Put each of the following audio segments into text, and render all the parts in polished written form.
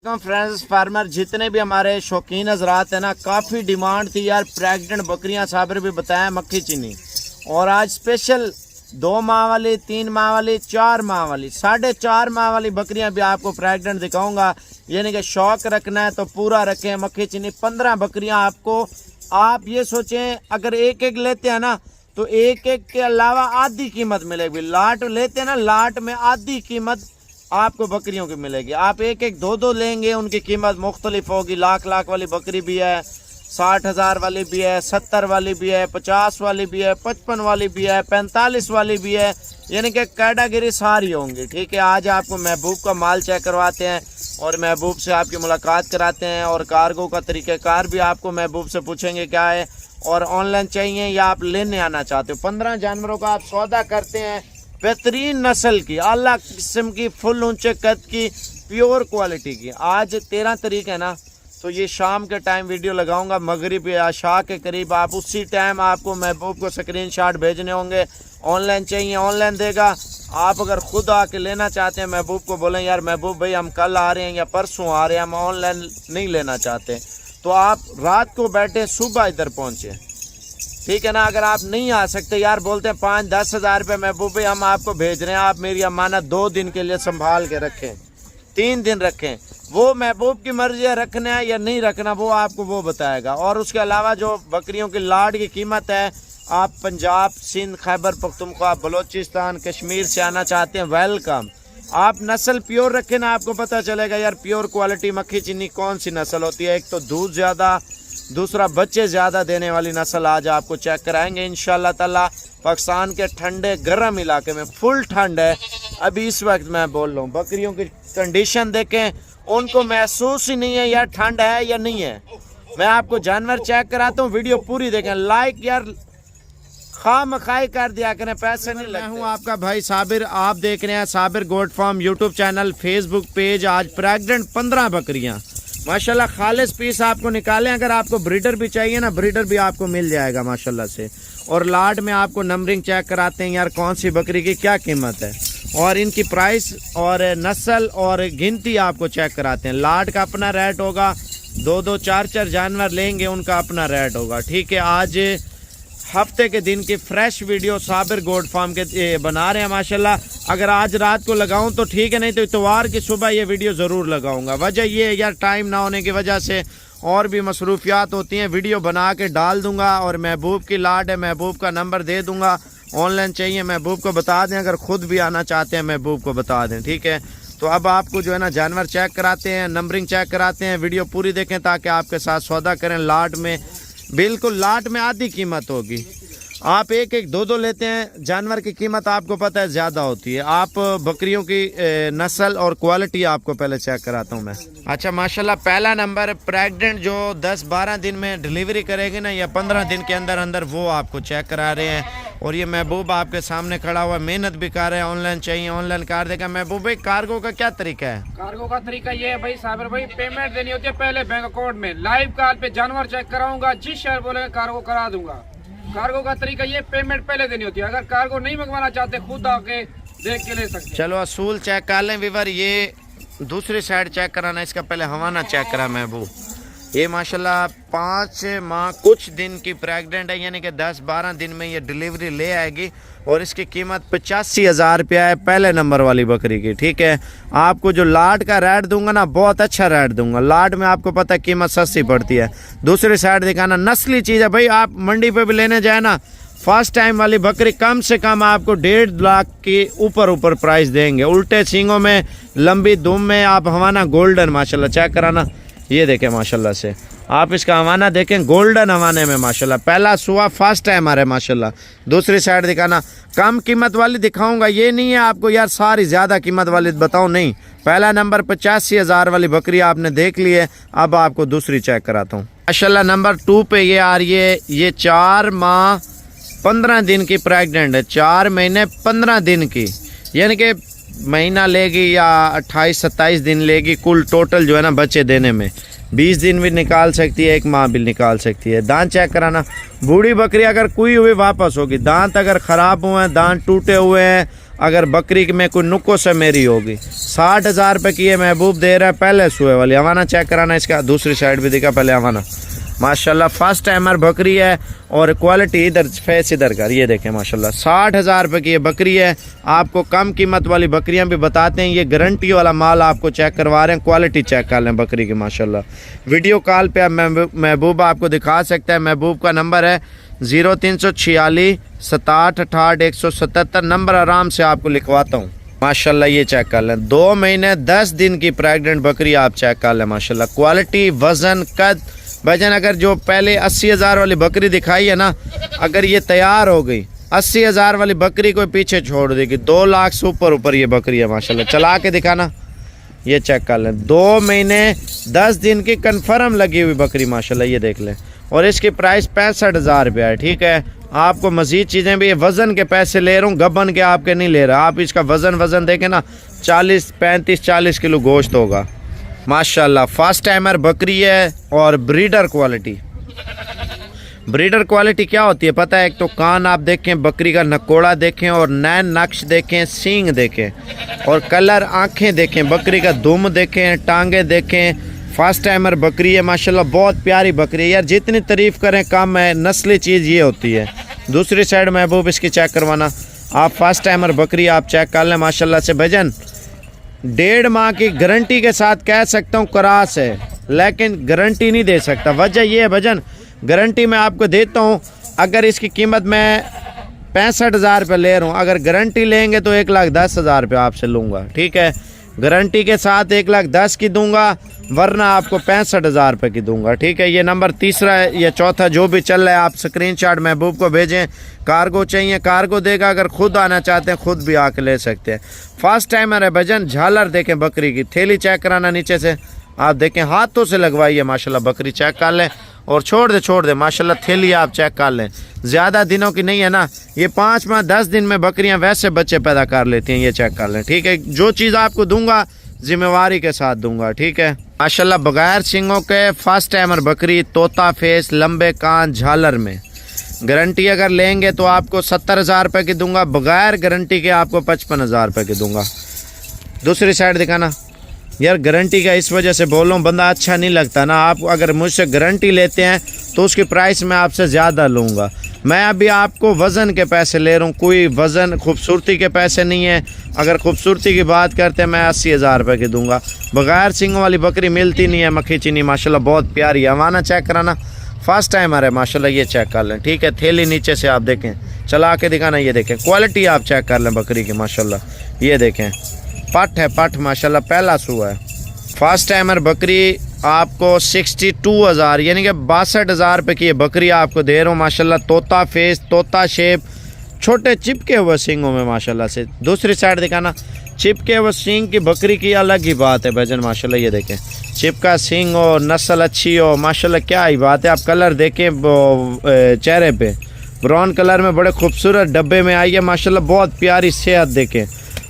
Friends farmer जितने भी हमारे शौकीन हजरात हैं ना, काफ़ी डिमांड थी यार प्रेग्नेंट बकरियां। साबिर भी बताया मक्खी चीनी, और आज स्पेशल 2 माह वाली, 3 माह वाली, 4 माह वाली, 4.5 माह वाली बकरियां भी आपको प्रेग्नेंट दिखाऊंगा। यानी कि शौक रखना है तो पूरा रखें। मक्खी चीनी 15 बकरियां आपको, आप ये सोचें अगर एक एक लेते हैं ना तो एक एक के अलावा आधी कीमत मिलेगी। लाट लेते हैं ना, लाट में आधी कीमत आपको बकरियों की मिलेगी। आप एक एक दो लेंगे, उनकी कीमत मुख्तलिफ होगी। लाख वाली बकरी भी है, 60,000 वाली भी है, 70 वाली भी है, 50 वाली भी है, 55 वाली भी है, 45 वाली भी है। यानी कि कैटेगरी सारी होंगी। ठीक है, आज आपको महबूब का माल चेक करवाते हैं और महबूब से आपकी मुलाकात कराते हैं, और कार्गो का तरीक़ाकार भी आपको महबूब से पूछेंगे क्या है, और ऑनलाइन चाहिए या आप लेने आना चाहते हो। 15 जानवरों का आप सौदा करते हैं, बेहतरीन नस्ल की, आला किस्म की, फुल ऊंचे कद की, प्योर क्वालिटी की। आज 13 तारीख है ना, तो ये शाम के टाइम वीडियो लगाऊंगा, मगरिब या आशा के करीब। आप उसी टाइम आपको महबूब को स्क्रीनशॉट भेजने होंगे। ऑनलाइन चाहिए ऑनलाइन देगा। आप अगर खुद आके लेना चाहते हैं, महबूब को बोलें यार महबूब भाई हम कल आ रहे हैं या परसों आ रहे हैं, हम ऑनलाइन नहीं लेना चाहते, तो आप रात को बैठे सुबह इधर पहुँचे। ठीक है ना। अगर आप नहीं आ सकते यार, बोलते हैं 5-10 हज़ार रुपये महबूब भाई हम आपको भेज रहे हैं, आप मेरी अमानत 2 दिन के लिए संभाल के रखें, 3 दिन रखें, वो महबूब की मर्जी है रखना है या नहीं रखना, वो आपको वो बताएगा। और उसके अलावा जो बकरियों की लाट की कीमत है, आप पंजाब, सिंध, खैबर पख्तूनख्वा, बलोचिस्तान, कश्मीर से आना चाहते हैं, वेलकम। आप नस्ल प्योर रखें ना, आपको पता चलेगा यार प्योर क्वालिटी मक्खी चीनी कौन सी नस्ल होती है। एक तो दूध ज़्यादा, दूसरा बच्चे ज़्यादा देने वाली नस्ल आज आपको चेक कराएंगे इंशाल्लाह ताला। पाकिस्तान के ठंडे गर्म इलाके में फुल ठंड है अभी इस वक्त। मैं बोल रहा हूँ बकरियों की कंडीशन देखें, उनको महसूस ही नहीं है यार ठंड है या नहीं है। मैं आपको जानवर चेक कराता हूँ, वीडियो पूरी देखें। लाइक यार खामखाई कर दिया करें, पैसे नहीं लगते। मैं हूँ आपका भाई साबिर, आप देख रहे हैं Sabir goat farm YouTube channel, Facebook page. आज प्रेग्नेंट 15 बकरियाँ माशाल्लाह खालिस पीस आपको निकालें। अगर आपको ब्रीडर भी चाहिए ना, ब्रीडर भी आपको मिल जाएगा माशाल्लाह से। और लाट में आपको नंबरिंग चेक कराते हैं यार कौन सी बकरी की क्या कीमत है, और इनकी प्राइस और नस्ल और गिनती आपको चेक कराते हैं। लाट का अपना रेट होगा, 2-2, 4-4 जानवर लेंगे उनका अपना रेट होगा। ठीक है, आज हफ्ते के दिन की fresh video Sabir goat farm के बना रहे हैं माशाल्लाह। अगर आज रात को लगाऊं तो ठीक है, नहीं तो इतवार की सुबह ये वीडियो ज़रूर लगाऊंगा। वजह ये है यार टाइम ना होने की वजह से और भी मसरूफियात होती हैं, वीडियो बना के डाल दूंगा। और महबूब की लाट है, महबूब का नंबर दे दूंगा। ऑनलाइन चाहिए महबूब को बता दें, अगर खुद भी आना चाहते हैं महबूब को बता दें। ठीक है, तो अब आपको जो है ना जानवर चेक कराते हैं, नंबरिंग चेक कराते हैं। वीडियो पूरी देखें ताकि आपके साथ सौदा करें। लाट में बिल्कुल, लाट में आधी कीमत होगी। आप एक एक 2 लेते हैं, जानवर की कीमत आपको पता है ज़्यादा होती है। आप बकरियों की नस्ल और क्वालिटी आपको पहले चेक कराता हूँ मैं। अच्छा माशाल्लाह, पहला नंबर प्रेग्नेंट जो 10-12 दिन में डिलीवरी करेगी ना, या 15 दिन के अंदर अंदर, वो आपको चेक करा रहे हैं। और ये महबूब आपके सामने खड़ा हुआ, मेहनत भी कर रहे हैं। ऑनलाइन चाहिए ऑनलाइन कर देगा। महबूब भाई कार्गो का क्या तरीका है? कार्गो का तरीका ये है भाई साबिर भाई, पेमेंट देनी होती है पहले बैंक अकाउंट में। लाइव कॉल पे जानवर चेक कराऊंगा, जिस शहर बोलेंगे कार्गो करा दूंगा। कार्गो का तरीका ये, पेमेंट पहले देनी होती है। अगर कार्गो नहीं मंगवाना चाहते, खुद आके देख के ले सकते। चलो असूल चेक कर लें वीवर। ये दूसरी साइड चेक कराना, इसका पहले हवाना चेक करा महबूब। ये माशाल्लाह 5 माह कुछ दिन की प्रेग्नेंट है, यानी कि 10-12 दिन में ये डिलीवरी ले आएगी। और इसकी कीमत 85,000 रुपया है पहले नंबर वाली बकरी की। ठीक है, आपको जो लाट का रेट दूंगा ना, बहुत अच्छा रेट दूंगा। लाट में आपको पता है कीमत सस्ती पड़ती है। दूसरी साइड दिखाना, नस्ली चीज़ है भाई। आप मंडी पे भी लेने जाए ना, फर्स्ट टाइम वाली बकरी कम से कम आपको 1.5 लाख के ऊपर प्राइस देंगे। उल्टे सींगों में, लंबी दुम में, आप हवाना गोल्डन माशाल्लाह चेक कराना। ये देखें माशाल्लाह से, आप इसका हवाना देखें, गोल्डन हवाने में माशाल्लाह। पहला सुआ फर्स्ट टाइम आ रहा है माशाल्लाह। दूसरी साइड दिखाना, कम कीमत वाली दिखाऊंगा, ये नहीं है आपको यार सारी ज़्यादा कीमत वाली बताऊं, नहीं। पहला नंबर 85,000 वाली बकरी आपने देख ली है। अब आपको दूसरी चेक कराता हूँ माशाल्लाह। नंबर 2 पे ये आ रही है। ये 4 माह 15 दिन की प्रेग्नेंट है, 4 महीने 15 दिन की, यानी कि महीना लेगी या 28-27 दिन लेगी कुल टोटल जो है ना बच्चे देने में। 20 दिन भी निकाल सकती है, 1 माह भी निकाल सकती है। दांत चेक कराना, बूढ़ी बकरी अगर कुई हुई वापस होगी। दांत अगर ख़राब हुए हैं, दांत टूटे हुए हैं, अगर बकरी में कोई नुक्को से मेरी होगी। 60,000 रुपये की ये महबूब दे रहा है पहले सुए वाली। हवाना चेक कराना, इसका दूसरी साइड भी दिखा पहले हवाना। माशाल्लाह फर्स्ट टाइमर बकरी है और क्वालिटी इधर फेस इधर कर, ये देखें माशाल्लाह। 60,000 रुपये की ये बकरी है। आपको कम कीमत वाली बकरियां भी बताते हैं, ये गारंटी वाला माल आपको चेक करवा रहे हैं, क्वालिटी चेक कर लें बकरी की माशाल्लाह। वीडियो कॉल पे आप महबूब आपको दिखा सकता है। महबूब का नंबर है 0346 67 68 177। नंबर आराम से आपको लिखवाता हूँ माशाल्लाह। ये चेक कर लें, 2 महीने 10 दिन की प्रेग्नेंट बकरी आप चेक कर लें माशाल्लाह। क्वालिटी, वज़न, कद, वजन अगर जो पहले 80,000 वाली बकरी दिखाई है ना, अगर ये तैयार हो गई 80,000 वाली बकरी को पीछे छोड़ देगी। 2 लाख से ऊपर ये बकरी है माशाल्लाह। चला के दिखाना, ये चेक कर लें। 2 महीने 10 दिन की कन्फर्म लगी हुई बकरी माशाल्लाह, ये देख लें। और इसकी प्राइस 65,000 रुपया है। ठीक है, आपको मज़ीद चीज़ें भी, वज़न के पैसे ले रहा हूँ, गबन के आपके नहीं ले रहा। आप इसका वज़न देखें ना, 35-40 किलो गोश्त होगा माशाल्लाह। फर्स्ट टाइमर बकरी है और ब्रीडर क्वालिटी। ब्रीडर क्वालिटी क्या होती है पता है? एक तो कान आप देखें, बकरी का नकोड़ा देखें और नैन नक्श देखें, सींग देखें और कलर, आंखें देखें, बकरी का दुम देखें, टांगे देखें। फर्स्ट टाइमर बकरी है माशाल्लाह, बहुत प्यारी बकरी है यार, जितनी तारीफ़ करें कम है। नस्ली चीज़ ये होती है। दूसरी साइड महबूब इसकी चेक करवाना। आप फर्स्ट टाइमर बकरी आप चेक कर लें माशाल्लाह से। भजन 1.5 माह की गारंटी के साथ कह सकता हूँ क्रॉस है, लेकिन गारंटी नहीं दे सकता। वजह ये है भजन, गारंटी मैं आपको देता हूँ। अगर इसकी कीमत मैं 65,000 रुपये ले रहा हूँ, अगर गारंटी लेंगे तो 1,10,000 रुपये आपसे लूँगा। ठीक है, गारंटी के साथ 1,10,000 की दूंगा, वरना आपको 65,000 रुपये की दूंगा। ठीक है, ये नंबर तीसरा है या चौथा जो भी चल रहा है, आप स्क्रीनशॉट महबूब को भेजें। कार्गो चाहिए कार्गो देगा, अगर खुद आना चाहते हैं खुद भी आके ले सकते हैं। फर्स्ट टाइमर है भजन। झालर देखें बकरी की, थैली चेक कराना नीचे से, आप देखें हाथों से लगवाइए माशाल्लाह। बकरी चेक कर लें और छोड़ दे माशाल्लाह। थैली आप चेक कर लें, ज़्यादा दिनों की नहीं है ना, ये 5 माह 10 दिन में बकरियां वैसे बच्चे पैदा कर लेती हैं। ये चेक कर लें। ठीक है, जो चीज़ आपको दूंगा जिम्मेवारी के साथ दूंगा। ठीक है माशाल्लाह, बगैर सिंगों के फर्स्ट टाइमर बकरी, तोता फेस, लंबे कान, झालर में। गारंटी अगर लेंगे तो आपको 70,000 रुपये की दूंगा, बगैर गारंटी के आपको 55,000 रुपये की दूंगा। दूसरी साइड दिखाना यार। गारंटी का इस वजह से बोल रहा हूँ, बंदा अच्छा नहीं लगता ना। आप अगर मुझसे गारंटी लेते हैं तो उसकी प्राइस मैं आपसे ज़्यादा लूँगा। मैं अभी आपको वज़न के पैसे ले रहा हूँ, कोई वज़न खूबसूरती के पैसे नहीं है। अगर खूबसूरती की बात करते हैं मैं 80,000 रुपये की दूंगा। बगैर सिंगों वाली बकरी मिलती नहीं है, मक्खी चीनी माशाल्लाह बहुत प्यारी है। हवाना चेक कराना, फर्स्ट टाइमर है माशाल्लाह, ये चेक कर लें। ठीक है, थैली नीचे से आप देखें, चला के दिखाना, ये देखें क्वालिटी आप चेक कर लें बकरी की माशाल्लाह। ये देखें पट है, पट माशाल्लाह पहला सुआ है। फर्स्ट टाइमर बकरी आपको 62,000 यानी कि 62,000 रुपये की ये बकरी आपको दे रहा हूँ माशाल्लाह। तोता फेस, तोता शेप, छोटे चिपके हुए सींगों में माशाल्लाह से। दूसरी साइड दिखाना, चिपके हुए सींग की बकरी की अलग ही बात है भजन माशाल्लाह। ये देखें चिपका सींग हो, नस्ल अच्छी हो माशाल्लाह, क्या ही बात है। आप कलर देखें चेहरे पे, ब्राउन कलर में बड़े खूबसूरत डब्बे में आई है माशाल्लाह, बहुत प्यारी सेहत देखें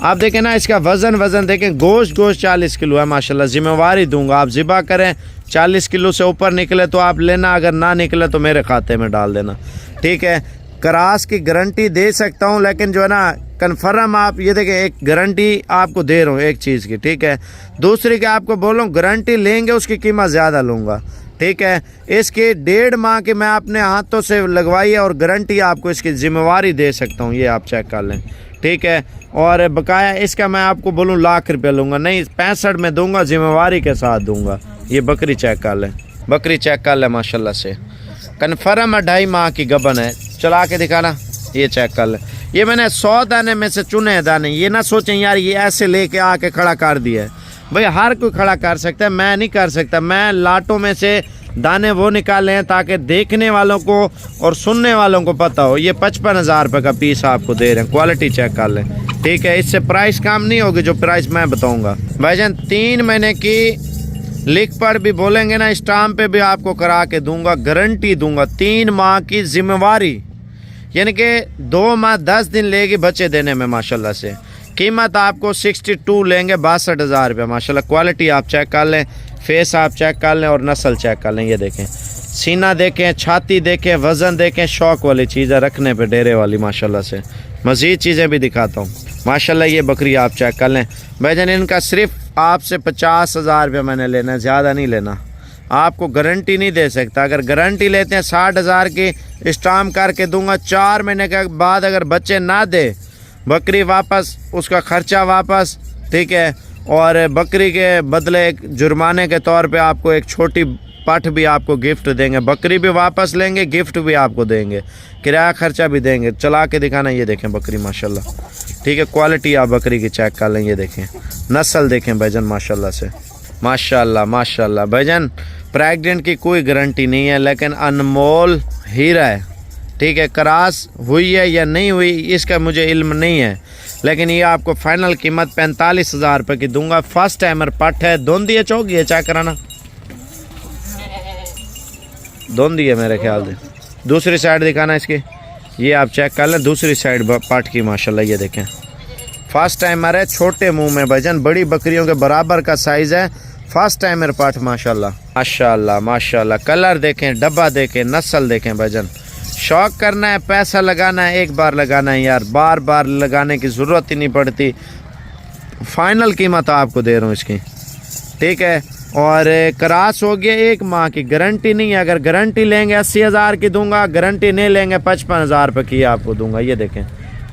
आप। देखें ना इसका वज़न देखें, गोश्त 40 किलो है माशाल्लाह। जिम्मेवारी दूंगा, आप ज़िबा करें 40 किलो से ऊपर निकले तो आप लेना, अगर ना निकले तो मेरे खाते में डाल देना। ठीक है, क्रॉस की गारंटी दे सकता हूं, लेकिन जो है ना कन्फर्म आप ये देखें, एक गारंटी आपको दे रहा हूँ एक चीज़ की। ठीक है, दूसरी के आपको बोल रहा हूँ गारंटी लेंगे उसकी कीमत ज़्यादा लूँगा। ठीक है, इसकी 1.5 माह की मैं अपने हाथों से लगवाई है और गारंटी आपको इसकी जिम्मेवारी दे सकता हूँ, ये आप चेक कर लें। ठीक है, और बकाया इसका मैं आपको बोलूँ लाख रुपये लूँगा, नहीं 65 में दूंगा, जिम्मेवारी के साथ दूंगा। ये बकरी चेक कर लें, बकरी चेक कर लें माशाल्लाह से, कन्फर्म है 2.5 माह की गबन है। चला के दिखाना, ये चेक कर लें। ये मैंने 100 दाने में से चुने हैं दाने, ये ना सोचें यार ये ऐसे लेके आके खड़ा कर दिया है। भाई हर कोई खड़ा कर सकता है, मैं नहीं कर सकता। मैं लाटों में से दाने वो निकाले हैं ताकि देखने वालों को और सुनने वालों को पता हो। ये 55,000 रुपये का पीस आपको दे रहे हैं, क्वालिटी चेक कर लें। ठीक है, इससे प्राइस कम नहीं होगी जो प्राइस मैं बताऊंगा। भाईजान 3 महीने की लिख पर भी बोलेंगे ना, स्टाम्प पे भी आपको करा के दूंगा, गारंटी दूंगा। 3 माह की जिम्मेवारी, यानी कि 2 माह 10 दिन लेगी बच्चे देने में माशाल्लाह से। कीमत आपको 62 लेंगे, 62,000 रुपये माशाल्लाह। क्वालिटी आप चेक कर लें, फेस आप चेक कर लें और नस्ल चेक कर लें। ये देखें सीना देखें, छाती देखें, वज़न देखें, शौक वाली चीज़ें रखने पे डेरे वाली माशाल्लाह से। मज़ीद चीज़ें भी दिखाता हूँ माशाल्लाह ये बकरी आप चेक कर लें भाईजान। इनका सिर्फ आपसे 50,000 रुपये मैंने लेना है, ज़्यादा नहीं लेना। आपको गारंटी नहीं दे सकता। अगर गारंटी लेते हैं 60,000 की स्टाम्प करके दूंगा, 4 महीने के बाद अगर बच्चे ना दे बकरी वापस, उसका खर्चा वापस, ठीक है। और बकरी के बदले एक जुर्माने के तौर पे आपको एक छोटी पठ भी आपको गिफ्ट देंगे। बकरी भी वापस लेंगे, गिफ्ट भी आपको देंगे, किराया खर्चा भी देंगे। चला के दिखाना, ये देखें बकरी माशाल्लाह, ठीक है। क्वालिटी आप बकरी की चेक कर लें, ये देखें नस्ल देखें भाईजान माशाल्लाह से, माशाल्लाह माशाल्लाह। भाईजान प्रेग्नेंट की कोई गारंटी नहीं है, लेकिन अनमोल हीरा है, ठीक है। क्रॉस हुई है या नहीं हुई इसका मुझे इल्म नहीं है, लेकिन ये आपको फाइनल कीमत 45,000 रुपये की दूंगा। फर्स्ट टाइमर पट है, धुंधी है, चौकी है, चेक कराना, धुंधी है मेरे ख्याल से। दूसरी साइड दिखाना इसकी, ये आप चेक कर लें दूसरी साइड पट की माशाल्लाह, ये देखें फर्स्ट टाइमर है, छोटे मुंह में भाईजान, बड़ी बकरियों के बराबर का साइज़ है। फर्स्ट टाइमर पट माशाल्लाह माशाल्लाह माशाल्लाह। कलर देखें, डब्बा देखें, नस्ल देखें भाईजान। शौक करना है, पैसा लगाना है, एक बार लगाना है यार, बार बार लगाने की ज़रूरत ही नहीं पड़ती। फाइनल कीमत आपको दे रहा हूँ इसकी, ठीक है। और क्रॉस हो गया, 1 माह की गारंटी नहीं है। अगर गारंटी लेंगे 80,000 की दूंगा, गारंटी नहीं लेंगे 55,000 रुपये की आपको दूंगा। ये देखें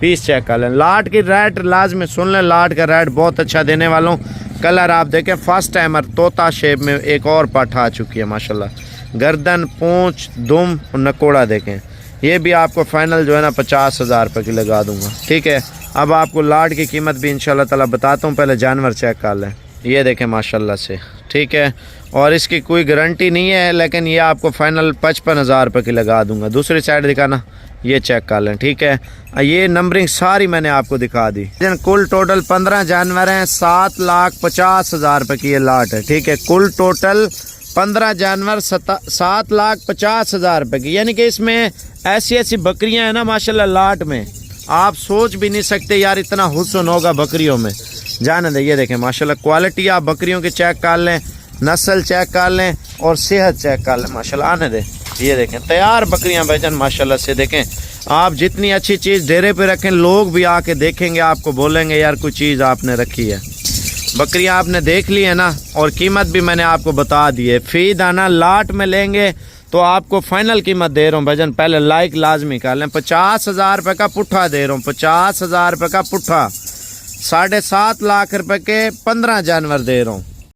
पीस चेक कर लें। लाट की रेट लाजमी सुन लें, लाट का रेट बहुत अच्छा देने वाला हूँ। कलर आप देखें, फर्स्ट टाइमर तोता शेप में एक और पठ आ चुकी है माशाल्लाह। गर्दन, पूंछ, दुम और नकोड़ा देखें। ये भी आपको फाइनल जो है ना 50,000 रुपये की लगा दूंगा, ठीक है। अब आपको लाट की कीमत भी इंशाल्लाह ताला बताता हूँ, पहले जानवर चेक कर लें। ये देखें माशाल्लाह से, ठीक है। और इसकी कोई गारंटी नहीं है, लेकिन ये आपको फाइनल 55,000 रुपये की लगा दूंगा। दूसरी साइड दिखाना, ये चेक कर लें, ठीक है। ये नंबरिंग सारी मैंने आपको दिखा दी। कुल टोटल 15 जानवर हैं, 7,50,000 रुपये की ये लाट है, ठीक है। कुल टोटल 15 जानवर 7,50,000 रुपये की, यानी कि इसमें ऐसी ऐसी बकरियां हैं ना माशाल्लाह लाट में, आप सोच भी नहीं सकते यार इतना हुस्न होगा बकरियों में, जाने दे। ये देखें माशाल्लाह क्वालिटी आप बकरियों की चेक कर लें, नस्ल चेक कर लें और सेहत चेक कर लें माशाल्लाह। आने दे, ये देखें तैयार बकरियां भाईजान माशाल्लाह से। देखें आप जितनी अच्छी चीज़ डेरे पे रखें, लोग भी आके देखेंगे, आपको बोलेंगे यार कोई चीज़ आपने रखी है। बकरियां आपने देख ली है ना, और कीमत भी मैंने आपको बता दी है। फी दाना लाट में लेंगे तो आपको फाइनल कीमत दे रहा हूँ भाईजान, पहले लाइक लाजमी कर लें। 50,000 रुपये का पुट्ठा दे रहा हूँ, 50,000 रुपये का पुट्ठा। 7.5 लाख रुपए के 15 जानवर दे रहा हूँ।